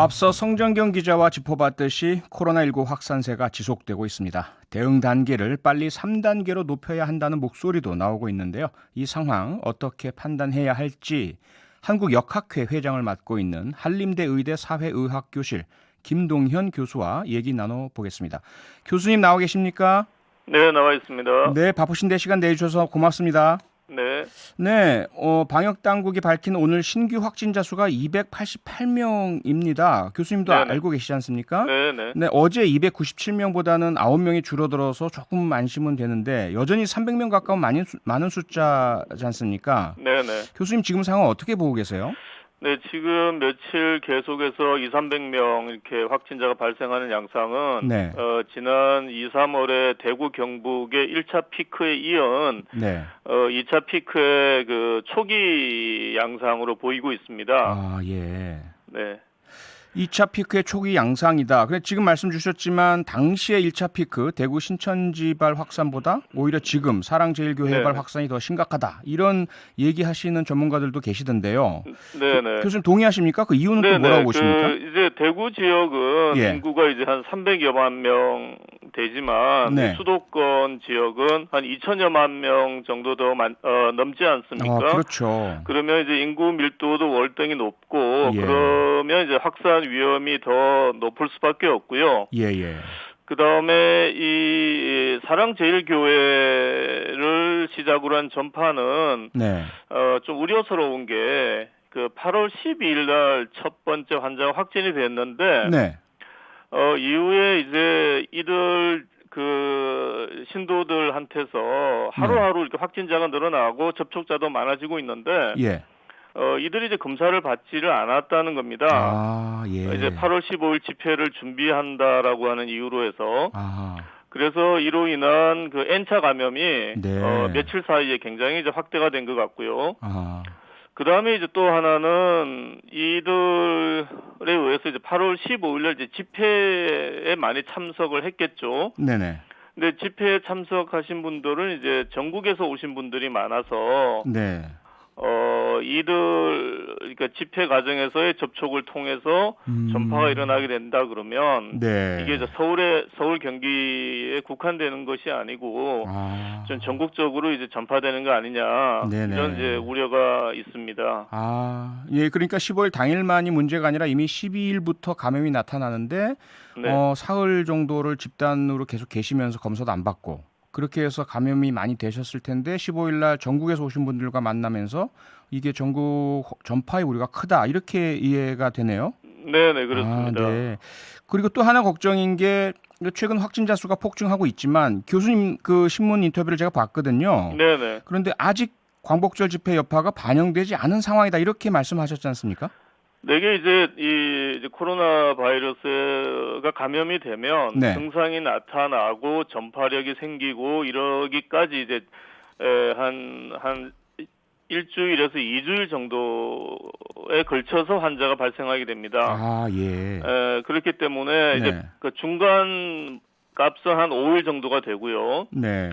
앞서 성정경 기자와 짚어봤듯이 코로나19 확산세가 지속되고 있습니다. 대응 단계를 빨리 3단계로 높여야 한다는 목소리도 나오고 있는데요. 이 상황 어떻게 판단해야 할지 한국역학회 회장을 맡고 있는 한림대 의대 사회의학교실 김동현 교수와 얘기 나눠보겠습니다. 교수님 나와 계십니까? 네, 나와 있습니다. 네, 바쁘신데 시간 내주셔서 고맙습니다. 네, 네, 방역 당국이 밝힌 오늘 신규 확진자 수가 288명입니다. 교수님도 네네. 알고 계시지 않습니까? 네네. 네, 어제 297명보다는 9명이 줄어들어서 조금 안심은 되는데 여전히 300명 가까운 많은 숫자지 않습니까? 네네. 교수님 지금 상황 어떻게 보고 계세요? 네, 지금 며칠 계속해서 300명 이렇게 확진자가 발생하는 양상은, 네, 지난 2, 3월에 대구 경북의 1차 피크에 이은, 네. 2차 피크의 그 초기 양상으로 보이고 있습니다. 아, 예. 네. 2차 피크의 초기 양상이다. 그래 지금 말씀 주셨지만 당시의 1차 피크 대구 신천지발 확산보다 오히려 지금 사랑제일교회발 네네. 확산이 더 심각하다. 이런 얘기하시는 전문가들도 계시던데요. 네네. 교수님 동의하십니까? 그 이유는 또 뭐라고 보십니까? 이제 대구 지역은 예. 인구가 이제 한 300여만 명 되지만 네. 이 수도권 지역은 한 2천여만 명 정도 더 넘지 않습니까? 그렇죠. 그러면 이제 인구 밀도도 월등히 높고 예. 그러면 이제 확산 위험이 더 높을 수밖에 없고요. 예, 예. 그다음에 이 사랑제일교회를 시작으로 한 전파는 네. 좀 우려스러운 게 그 8월 12일 날 첫 번째 환자가 확진이 됐는데 네. 이후에 이제 이들 그 신도들한테서 하루하루 이렇게 확진자가 늘어나고 접촉자도 많아지고 있는데 예. 이들이 이제 검사를 받지를 않았다는 겁니다. 아, 예. 이제 8월 15일 집회를 준비한다라고 하는 이유로 해서 아. 그래서 이로 인한 그 N차 감염이 네. 며칠 사이에 굉장히 이제 확대가 된 것 같고요. 아. 그 다음에 이제 또 하나는 이들에 의해서 이제 8월 15일 날 이제 집회에 많이 참석을 했겠죠. 네네. 근데 집회에 참석하신 분들은 이제 전국에서 오신 분들이 많아서 네. 그러니까 집회 과정에서의 접촉을 통해서 전파가 일어나게 된다 그러면 네. 이게 이제 서울 경기에 국한되는 것이 아니고 아. 좀 전국적으로 이제 전파되는 거 아니냐 네네. 이런 이제 우려가 있습니다. 아, 예, 그러니까 15일 당일만이 문제가 아니라 이미 12일부터 감염이 나타나는데 네. 사흘 정도를 집단으로 계속 계시면서 검사도 안 받고 그렇게 해서 감염이 많이 되셨을 텐데 15일 날 전국에서 오신 분들과 만나면서 이게 전국 전파의 우려가 크다 이렇게 이해가 되네요. 네네 그렇습니다. 아, 네. 그리고 또 하나 걱정인 게 최근 확진자 수가 폭증하고 있지만 교수님 그 신문 인터뷰를 제가 봤거든요. 네네. 그런데 아직 광복절 집회 여파가 반영되지 않은 상황이다 이렇게 말씀하셨지 않습니까? 이게 이제 코로나 바이러스가 감염이 되면 네. 증상이 나타나고 전파력이 생기고 이러기까지 이제 한 일주일에서 2주일 정도에 걸쳐서 환자가 발생하게 됩니다. 아, 예. 그렇기 때문에 이제 네. 그 중간 값은 한 5일 정도가 되고요. 네.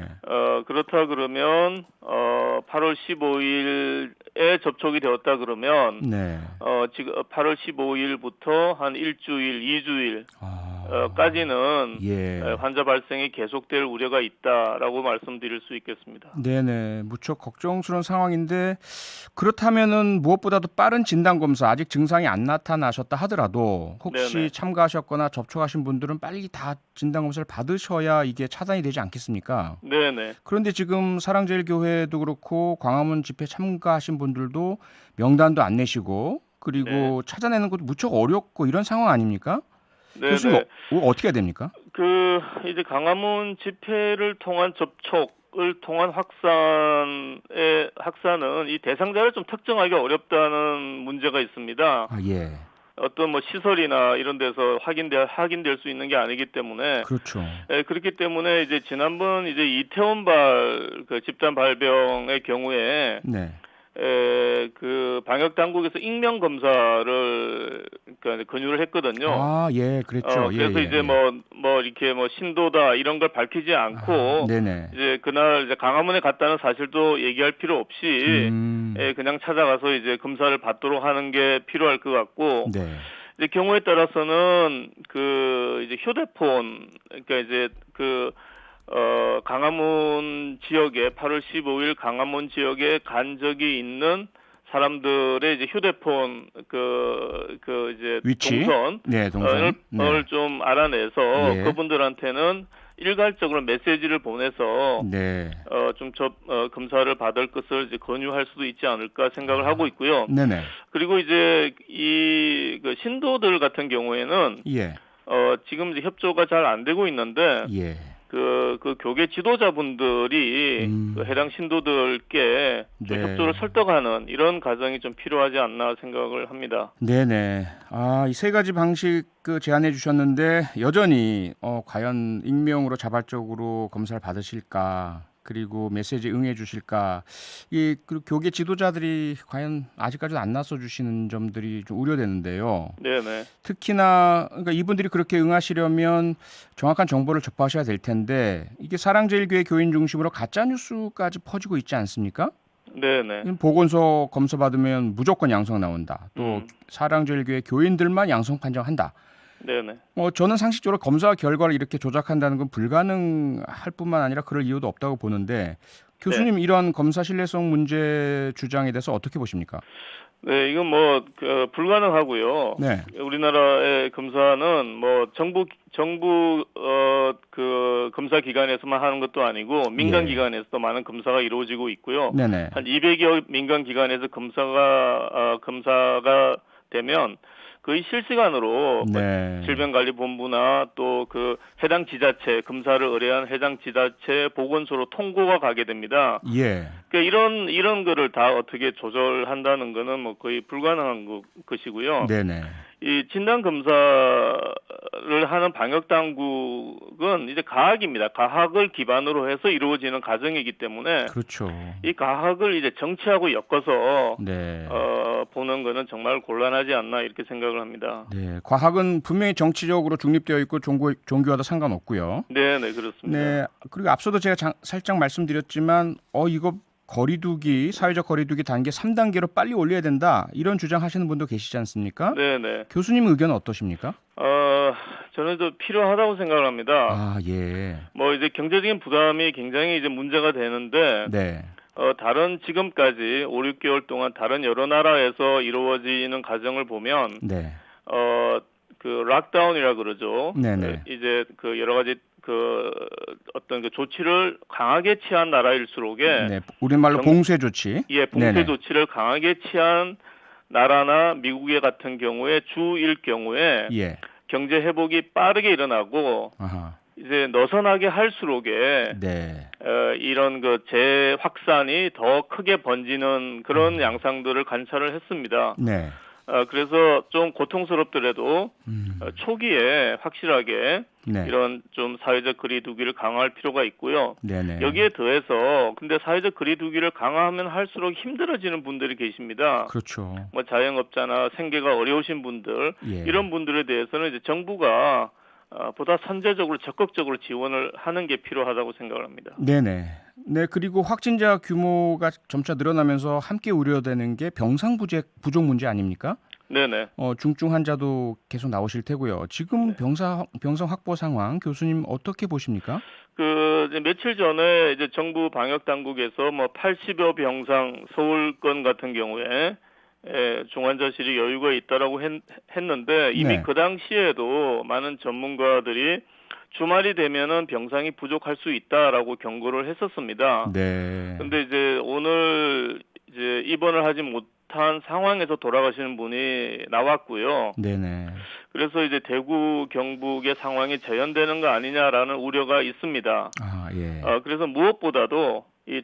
그렇다 그러면 8월 15일에 접촉이 되었다 그러면 네. 지금 8월 15일부터 한 일주일, 2주일 아, 까지는 예. 환자 발생이 계속될 우려가 있다라고 말씀드릴 수 있겠습니다. 네네. 무척 걱정스러운 상황인데 그렇다면은 무엇보다도 빠른 진단 검사 아직 증상이 안 나타나셨다 하더라도 혹시 네네. 참가하셨거나 접촉하신 분들은 빨리 다 진단 검사를 받으셔야 이게 차단이 되지 않겠습니까? 네네. 그런데 지금 사랑제일교회도 그렇고 광화문 집회 참가하신 분들도 명단도 안 내시고 그리고 네. 찾아내는 것도 무척 어렵고 이런 상황 아닙니까? 교수님 네네. 어떻게 해야 됩니까? 이제 강화문 집회를 통한 접촉을 통한 확산은 이 대상자를 좀 특정하기 어렵다는 문제가 있습니다. 아, 예. 어떤 뭐 시설이나 이런 데서 확인될 수 있는 게 아니기 때문에 그렇죠. 그렇기 때문에 이제 지난번 이제 이태원발 그 집단 발병의 경우에 네. 그 방역 당국에서 익명 검사를 그러니까 권유를 했거든요. 아, 예, 그랬죠. 예, 그래서 예, 이제 예. 뭐 이렇게 뭐 신도다 이런 걸 밝히지 아, 않고 네네. 이제 그날 이제 강화문에 갔다는 사실도 얘기할 필요 없이 음, 그냥 찾아가서 이제 검사를 받도록 하는 게 필요할 것 같고 네. 이제 경우에 따라서는 이제 휴대폰, 그러니까 이제 강화문 지역에 8월 15일 강화문 지역에 간 적이 있는 사람들의 이제 휴대폰 이제 위치? 동선을 네, 동선. 네. 좀 알아내서 예. 그분들한테는 일괄적으로 메시지를 보내서 네. 검사를 받을 것을 이제 권유할 수도 있지 않을까 생각을 하고 있고요. 네네. 그리고 이제 신도들 같은 경우에는 예. 지금 이제 협조가 잘 안 되고 있는데 예. 그 교계 지도자분들이 해당 신도들께 좀 네. 협조를 설득하는 이런 과정이 좀 필요하지 않나 생각을 합니다. 네네. 이 세 가지 방식 제안해 주셨는데 여전히 과연 익명으로 자발적으로 검사를 받으실까? 그리고 메시지 응해 주실까? 그리고 교계 지도자들이 과연 아직까지도 안 나서 주시는 점들이 좀 우려되는데요. 네네. 특히나 그러니까 이분들이 그렇게 응하시려면 정확한 정보를 접하셔야 될 텐데 이게 사랑제일교회 교인 중심으로 가짜 뉴스까지 퍼지고 있지 않습니까? 네네. 보건소 검사 받으면 무조건 양성 나온다. 또 사랑제일교회 교인들만 양성 판정한다. 네네. 저는 상식적으로 검사 결과를 이렇게 조작한다는 건 불가능할 뿐만 아니라 그럴 이유도 없다고 보는데 교수님 이런 검사 신뢰성 문제 주장에 대해서 어떻게 보십니까? 네, 이건 불가능하고요. 네. 우리나라의 검사는 정부 검사 기관에서만 하는 것도 아니고 민간 예. 기관에서도 많은 검사가 이루어지고 있고요. 네네. 한 200여 민간 기관에서 검사가 되면 거의 실시간으로 네. 질병관리본부나 또 해당 지자체 검사를 의뢰한 해당 지자체 보건소로 통보가 가게 됩니다. 예. 그러니까 이런 거를 다 어떻게 조절한다는 거는 거의 불가능한 것이고요. 네네. 이 진단 검사를 하는 방역 당국은 이제 과학입니다. 과학을 기반으로 해서 이루어지는 과정이기 때문에 그렇죠. 이 과학을 이제 정치하고 엮어서 네. 보는 거는 정말 곤란하지 않나 이렇게 생각을 합니다. 네. 과학은 분명히 정치적으로 중립되어 있고 종교와도 상관없고요. 네, 그렇습니다. 네. 그리고 앞서도 제가 살짝 말씀드렸지만 이거 사회적 거리두기 단계 3단계로 빨리 올려야 된다. 이런 주장하시는 분도 계시지 않습니까? 네. 교수님 의견은 어떠십니까? 저는 좀 필요하다고 생각을 합니다. 예. 이제 경제적인 부담이 굉장히 이제 문제가 되는데 네. 다른 지금까지 5, 6개월 동안 다른 여러 나라에서 이루어지는 과정을 보면 네. 락다운이라 그러죠. 네네. 이제 여러 가지 어떤 조치를 강하게 취한 나라일수록에 네. 우리말로 봉쇄 조치. 예, 봉쇄 네네. 조치를 강하게 취한 나라나 미국의 같은 경우에 주일 경우에 예. 경제 회복이 빠르게 일어나고 아하. 이제 느슨하게 할수록에 네. 이런 재확산이 더 크게 번지는 그런 양상들을 관찰을 했습니다. 네. 그래서 좀 고통스럽더라도 초기에 확실하게 네. 이런 좀 사회적 거리두기를 강화할 필요가 있고요. 네네. 여기에 더해서 근데 사회적 거리두기를 강화하면 할수록 힘들어지는 분들이 계십니다. 그렇죠. 자영업자나 생계가 어려우신 분들 예. 이런 분들에 대해서는 이제 정부가 보다 선제적으로 적극적으로 지원을 하는 게 필요하다고 생각을 합니다. 네네. 네, 그리고 확진자 규모가 점차 늘어나면서 함께 우려되는 게 병상 부족 문제 아닙니까? 네네. 중증 환자도 계속 나오실 테고요. 지금 네. 병상 확보 상황 교수님 어떻게 보십니까? 이제 며칠 전에 이제 정부 방역 당국에서 80여 병상 서울권 같은 경우에 중환자실이 여유가 있다라고 했는데 이미 네. 그 당시에도 많은 전문가들이 주말이 되면은 병상이 부족할 수 있다라고 경고를 했었습니다. 네. 근데 이제 오늘 이제 입원을 하지 못한 상황에서 돌아가시는 분이 나왔고요. 네네. 그래서 이제 대구 경북의 상황이 재현되는 거 아니냐라는 우려가 있습니다. 예. 그래서 무엇보다도 이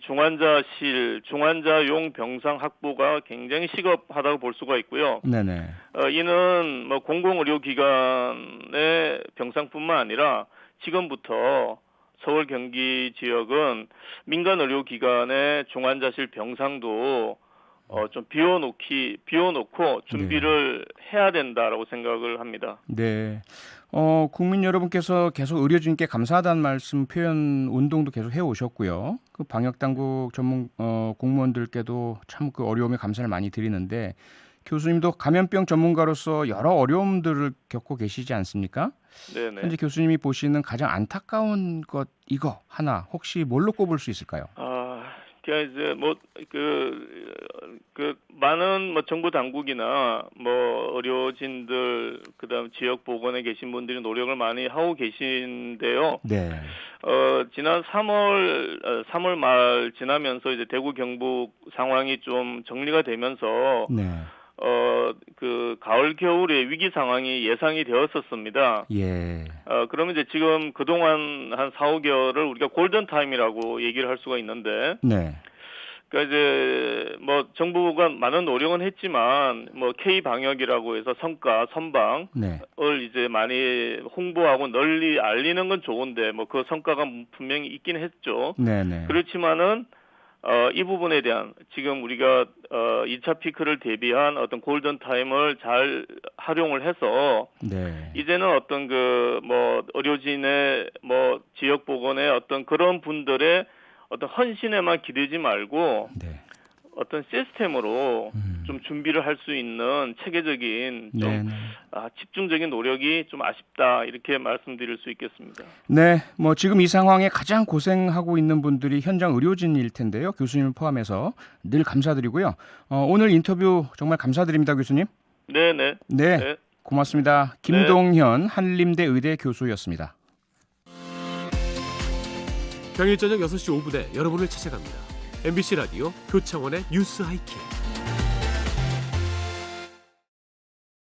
중환자용 병상 확보가 굉장히 시급하다고 볼 수가 있고요. 네네. 이는 공공의료기관의 병상뿐만 아니라 지금부터 서울 경기 지역은 민간 의료기관의 중환자실 병상도 좀 비워놓고 준비를 해야 된다라고 생각을 합니다. 네. 국민 여러분께서 계속 의료진께 감사하다는 말씀 표현 운동도 계속 해오셨고요. 방역 당국 전문 공무원들께도 참 어려움에 감사를 많이 드리는데 교수님도 감염병 전문가로서 여러 어려움들을 겪고 계시지 않습니까? 네네. 현재 교수님이 보시는 가장 안타까운 것 이거 하나 혹시 뭘로 꼽을 수 있을까요? 그러니까 이제 그 많은 정부 당국이나 의료진들 그다음 지역 보건에 계신 분들이 노력을 많이 하고 계신데요. 네. 지난 3월 말 지나면서 이제 대구 경북 상황이 좀 정리가 되면서 네. 그 가을 겨울에 위기 상황이 예상이 되었었습니다. 예. 그러면 이제 지금 그동안 한 4, 5개월을 우리가 골든 타임이라고 얘기를 할 수가 있는데, 네. 그러니까 이제 정부가 많은 노력은 했지만 K 방역이라고 해서 성과 선방을 네. 이제 많이 홍보하고 널리 알리는 건 좋은데 그 성과가 분명히 있긴 했죠. 네네. 그렇지만은 이 부분에 대한 지금 우리가 2차 피크를 대비한 어떤 골든 타임을 잘 활용을 해서 네. 이제는 어떤 의료진의 지역 보건의 어떤 그런 분들의 어떤 헌신에만 기대지 말고 네. 어떤 시스템으로 좀 준비를 할 수 있는 체계적인 좀 네네. 집중적인 노력이 좀 아쉽다 이렇게 말씀드릴 수 있겠습니다. 네, 지금 이 상황에 가장 고생하고 있는 분들이 현장 의료진일 텐데요. 교수님을 포함해서 늘 감사드리고요. 오늘 인터뷰 정말 감사드립니다, 교수님. 네네. 네, 고맙습니다. 김동현 한림대 의대 교수였습니다. 평일 저녁 6시 5분에 여러분을 찾아갑니다. MBC 라디오 표창원의 뉴스 하이킥.